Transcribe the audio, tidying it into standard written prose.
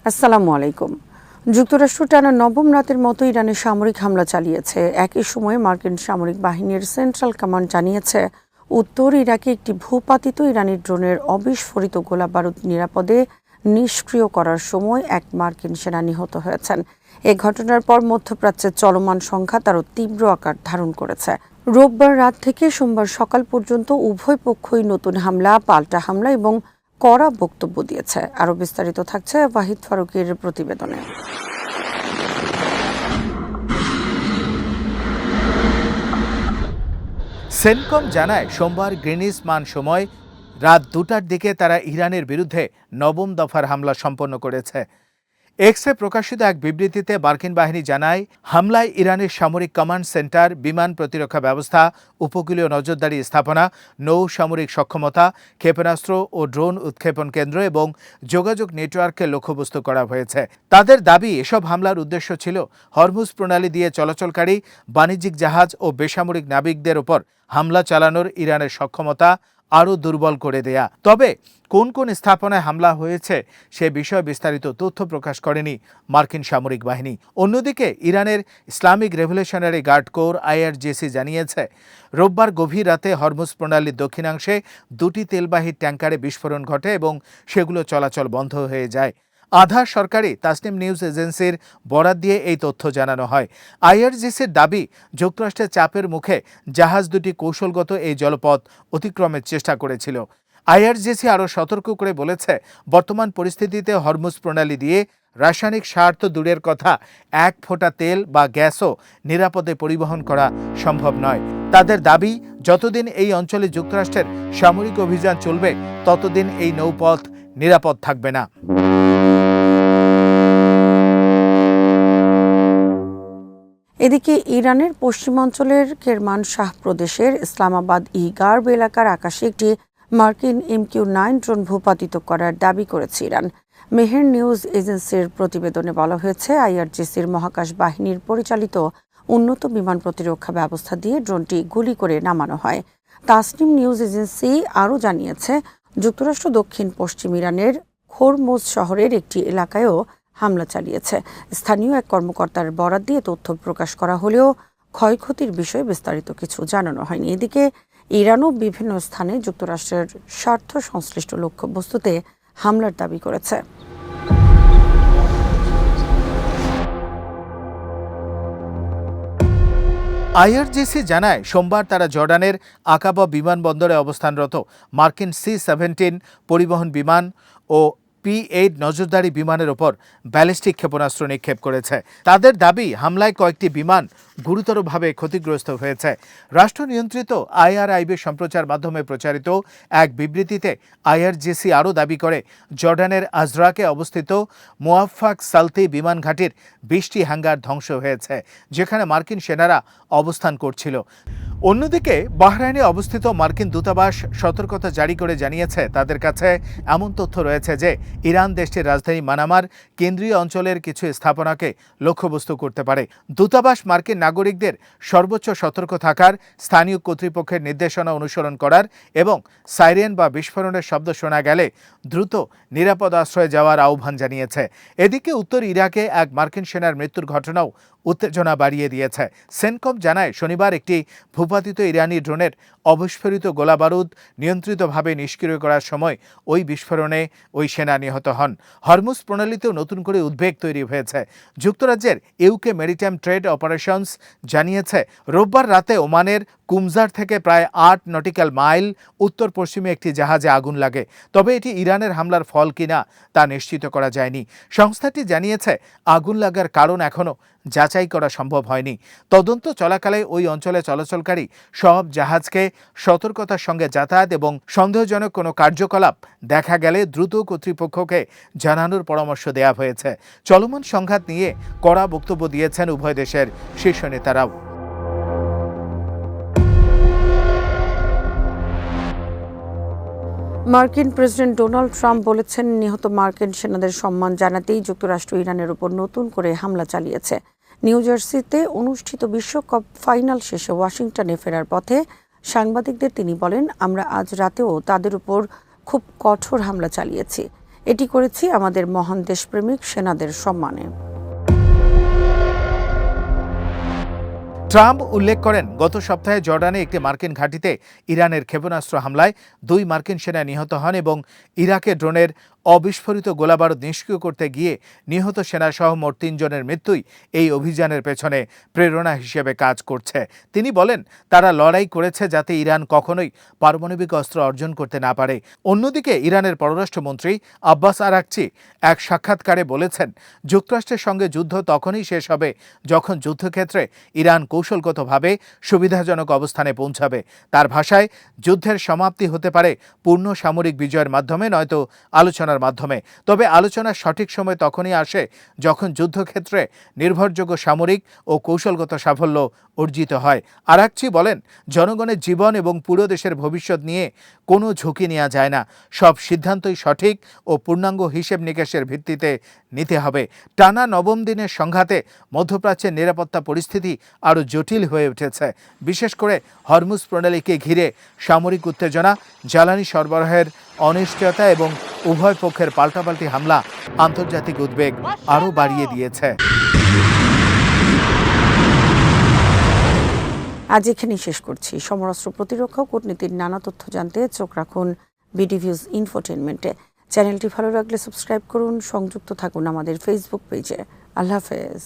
আসসালামু আলাইকুম। যুক্তরাষ্ট্র টানা নবম রাতের মতো ইরানে সামরিক হামলা চালিয়েছে। একই সময়ে মার্কিন সামরিক বাহিনীর সেন্ট্রাল কমান্ড জানিয়েছে, উত্তর ইরাকে একটি ভূপাতিত ইরানি ড্রোনের অবিস্ফোরিত গোলাবারুদ নিরাপদে নিষ্ক্রিয় করার সময় এক মার্কিন সেনা নিহত হয়েছেন। এ ঘটনার পর মধ্যপ্রাচ্যের চলমান সংঘাত আরও তীব্র আকার ধারণ করেছে। রোববার রাত থেকে সোমবার সকাল পর্যন্ত উভয় পক্ষই নতুন হামলা, পাল্টা হামলা এবং কড়া বক্তব্য দিয়েছে। আরও বিস্তারিত থাকছে ওয়াহিদ ফারুকের প্রতিবেদনে। সেনকম জানায়, সোমবার গ্রিনিচ মান সময় রাত 2টার দিকে তারা ইরানের বিরুদ্ধে নবম দফার হামলা সম্পন্ন করেছে। এক্সে প্রকাশিত এক বিবৃতিতে মার্কিন বাহিনী জানায়, হামলায় ইরানের সামরিক কমান্ড সেন্টার, বিমান প্রতিরক্ষা ব্যবস্থা, উপকূলীয় নজরদারি স্থাপনা, নৌ সামরিক সক্ষমতা, ক্ষেপণাস্ত্র ও ড্রোন উৎক্ষেপণ কেন্দ্র এবং যোগাযোগ নেটওয়ার্ককে লক্ষ্যবস্তু করা হয়েছে। তাদের দাবি, এসব হামলার উদ্দেশ্য ছিল হরমুজ প্রণালী দিয়ে চলাচলকারী বাণিজ্যিক জাহাজ ও বেসামরিক নাবিকদের ওপর হামলা চালানোর ইরানের সক্ষমতা আরও দুর্বল করে দেয়া। তবে কোন কোন স্থাপনায় হামলা হয়েছে সে বিষয়ে বিস্তারিত তথ্য প্রকাশ করেনি মার্কিন সামরিক বাহিনী। অন্যদিকে ইরানের Islamic revolutionary guard corps IRGC জানিয়েছে, রোববার গভীর রাতে হরমুজ প্রণালীর দক্ষিণাংশে 2টি তেলবাহী ট্যাঙ্কারে বিস্ফোরণ ঘটে এবং সেগুলো চলাচল বন্ধ হয়ে যায়। আধা সরকারি তাসনিম নিউজ এজেন্সির বরাত দিয়ে এই তথ্য জানানো হয়। IRGCর দাবি, যুক্তরাষ্ট্রের চাপের মুখে জাহাজ দুটি কৌশলগত এই জলপথ অতিক্রমের চেষ্টা করেছিল। IRGC আরও সতর্ক করে বলেছে, বর্তমান পরিস্থিতিতে হরমুজ প্রণালী দিয়ে রাসায়নিক সার তো দূরের কথা, 1 ফোঁটা তেল বা গ্যাসও নিরাপদে পরিবহন করা সম্ভব নয়। তাদের দাবি, যতদিন এই অঞ্চলে যুক্তরাষ্ট্রের সামরিক অভিযান চলবে ততদিন এই নৌপথ নিরাপদ থাকবে না। এদিকে ইরানের পশ্চিমাঞ্চলের কেরমানশাহ প্রদেশের ইসলামাবাদ গার্ব এলাকার আকাশে একটি মার্কিন MQ-9 ড্রোন ভূপাতিত করার দাবি করেছে ইরান। মেহের নিউজ এজেন্সির প্রতিবেদনে বলা হয়েছে, IRGCর মহাকাশ বাহিনীর পরিচালিত উন্নত বিমান প্রতিরক্ষা ব্যবস্থা দিয়ে ড্রোনটি গুলি করে নামানো হয়। তাসনিম নিউজ এজেন্সি আরও জানিয়েছে, যুক্তরাষ্ট্র দক্ষিণ পশ্চিম ইরানের খোরমুজ শহরের একটি এলাকায়ও হামলা চালিয়েছে। স্থানীয় এক কর্মকর্তার বরাত দিয়ে তথ্য প্রকাশ করা হলেও ক্ষয়ক্ষতির বিষয়ে বিস্তারিত কিছু জানানো হয়নি। এদিকে ইরানও বিভিন্ন স্থানে যুক্তরাষ্ট্রের স্বার্থ সংশ্লিষ্ট লক্ষ্যবস্তুতে হামলার দাবি করেছে। IRGC জানায়, সোমবার তারা জর্ডানের আকাবা বিমানবন্দরে অবস্থানরত মার্কিন C-17 পরিবহন বিমান ও P-8 নজরদারি বিমানের ওপর ব্যালিস্টিক ক্ষেপণাস্ত্র নিক্ষেপ করেছে। তাদের দাবি, হামলায় কয়েকটি বিমান গুরুতরভাবে ক্ষতিগ্রস্ত হয়েছে। রাষ্ট্র নিয়ন্ত্রিত IRIB সম্প্রচার মাধ্যমে প্রচারিত এক বিবৃতিতে IRGC আরও দাবি করে, জর্ডানের আজরাকে অবস্থিত মুয়াফফাক সালতি বিমান ঘাঁটির 20টি হ্যাঙ্গার ধ্বংস হয়েছে, যেখানে মার্কিন সেনারা অবস্থান করছিল। অন্যদিকে বাহরাইনে অবস্থিত মার্কিন দূতাবাস সতর্কতা জারি করে জানিয়েছে, তাদের কাছে এমন তথ্য রয়েছে যে ইরান দেশটির রাজধানী মানামার কেন্দ্রীয় অঞ্চলের কিছু স্থাপনাকে লক্ষ্যবস্তু করতে পারে। দূতাবাস মার্কিন নাগরিকদের সর্বোচ্চ সতর্ক থাকার, স্থানীয় কর্তৃপক্ষের নির্দেশনা অনুসরণ করার এবং সাইরেন বা বিস্ফোরণের শব্দ শোনা গেলে দ্রুত নিরাপদ আশ্রয়ে যাওয়ার আহ্বান জানিয়েছে। এদিকে উত্তর ইরাকে এক মার্কিন সেনার মৃত্যুর ঘটনাও উত্তেজনা বাড়িয়ে দিয়েছে। সেনকম জানায়, শনিবার একটি ভূপাতিত ইরানি ড্রোনের অবিস্ফোরিত গোলাবারুদ নিয়ন্ত্রিতভাবে নিষ্ক্রিয় করার সময় ওই বিস্ফোরণে ওই সেনা নিহত হন। হরমুজ প্রণালীতেও নতুন করে উদ্বেগ তৈরি হয়েছে। যুক্তরাজ্যের UK মেরিটাইম ট্রেড অপারেশনস জানিয়েছে, রোববার রাতে ওমানের কুমজার থেকে প্রায় 8 নটিক্যাল মাইল উত্তর পশ্চিমে একটি জাহাজে আগুন লাগে। তবে এটি ইরানের হামলার ফল কিনা তা নিশ্চিত করা যায়নি। সংস্থাটি জানিয়েছে, আগুন লাগার কারণ এখনও যাচাই করা সম্ভব হয়নি। তদন্ত চলাকালে ওই অঞ্চলে চলাচলকারী সব জাহাজকে সতর্কতার সঙ্গে যাতায়াত এবং সন্দেহজনক কোনো কার্যকলাপ দেখা গেলে দ্রুত কর্তৃপক্ষকে জানানোর পরামর্শ দেওয়া হয়েছে। চলমান সংঘাত নিয়ে কড়া বক্তব্য দিয়েছেন উভয় দেশের শীর্ষ নেতারাও। মার্কিন প্রেসিডেন্ট ডোনাল্ড ট্রাম্প বলেছেন, নিহত মার্কিন সেনাদের সম্মান জানাতেই যুক্তরাষ্ট্র ইরানের উপর নতুন করে হামলা চালিয়েছে। নিউ জার্সিতে অনুষ্ঠিত বিশ্বকাপ ফাইনাল শেষে ওয়াশিংটনে ফেরার পথে সাংবাদিকদের তিনি বলেন, আমরা আজ রাতেও তাদের উপর খুব কঠোর হামলা চালিয়েছি। এটি করেছি আমাদের মহান দেশপ্রেমিক সেনাদের সম্মানে। ট্রাম্প উল্লেখ করেন, গত সপ্তাহে জর্ডানে একটি মার্কিন ঘাঁটিতে ইরানের ক্ষেপণাস্ত্র হামলায় 2 মার্কিন সেনা নিহত হন এবং ইরাকে ড্রোনের অবিস্ফোরিত গোলাবারুদ নিষ্ক্রিয় করতে গিয়ে নিহত সেনাসহ মোট 3 জনের মৃত্যুই এই অভিযানের পেছনে প্রেরণা হিসেবে কাজ করছে। তিনি বলেন, তারা লড়াই করেছে যাতে ইরান কখনোই পারমাণবিক অস্ত্র অর্জন করতে না পারে। অন্যদিকে ইরানের পররাষ্ট্রমন্ত্রী আব্বাস আরাকচি এক সাক্ষাৎকারে বলেছেন, যুক্তরাষ্ট্রের সঙ্গে যুদ্ধ তখনই শেষ হবে যখন যুদ্ধক্ষেত্রে ইরান কৌশলগতভাবে সুবিধাজনক অবস্থানে পৌঁছাবে। তার ভাষায়, যুদ্ধের সমাপ্তি হতে পারে পূর্ণ সামরিক বিজয়ের মাধ্যমে, নয়তো আলোচনার মাধ্যমে। তবে আলোচনার সঠিক সময় তখনই আসে যখন যুদ্ধক্ষেত্রে নির্ভরযোগ্য সামরিক ও কৌশলগত সাফল্য অর্জিত হয়। আরাকচি বলেন, জনগণের জীবন এবং পুরো দেশের ভবিষ্যৎ নিয়ে কোনো ঝুঁকি নেওয়া যায় না। সব সিদ্ধান্তই সঠিক ও পূর্ণাঙ্গ হিসেব নিকেশের ভিত্তিতে নিতে হবে। টানা 9ম দিনের সংঘাতে মধ্যপ্রাচ্যের নিরাপত্তা পরিস্থিতি আরও জটিল হয়ে উঠেছে। বিশেষ করে হরমুজ প্রণালীকে ঘিরে সামরিক উত্তেজনা, জ্বালানি সরবরাহের অনিশ্চয়তা এবং উভয় পক্ষের পাল্টাপাল্টি হামলা আন্তর্জাতিক উদ্বেগ আরও বাড়িয়ে দিয়েছে। আজ এখানেই শেষ করছি। সমরাস্ত্র প্রতিরক্ষা ও কূটনীতির নানা তথ্য জানতে চোখ রাখুন বিডিভিউজ ইনফোটেইনমেন্টে। চ্যানেলটি ভালো লাগলে সাবস্ক্রাইব করুন, সংযুক্ত থাকুন আমাদের ফেসবুক পেজে। আল্লাহ হাফেজ।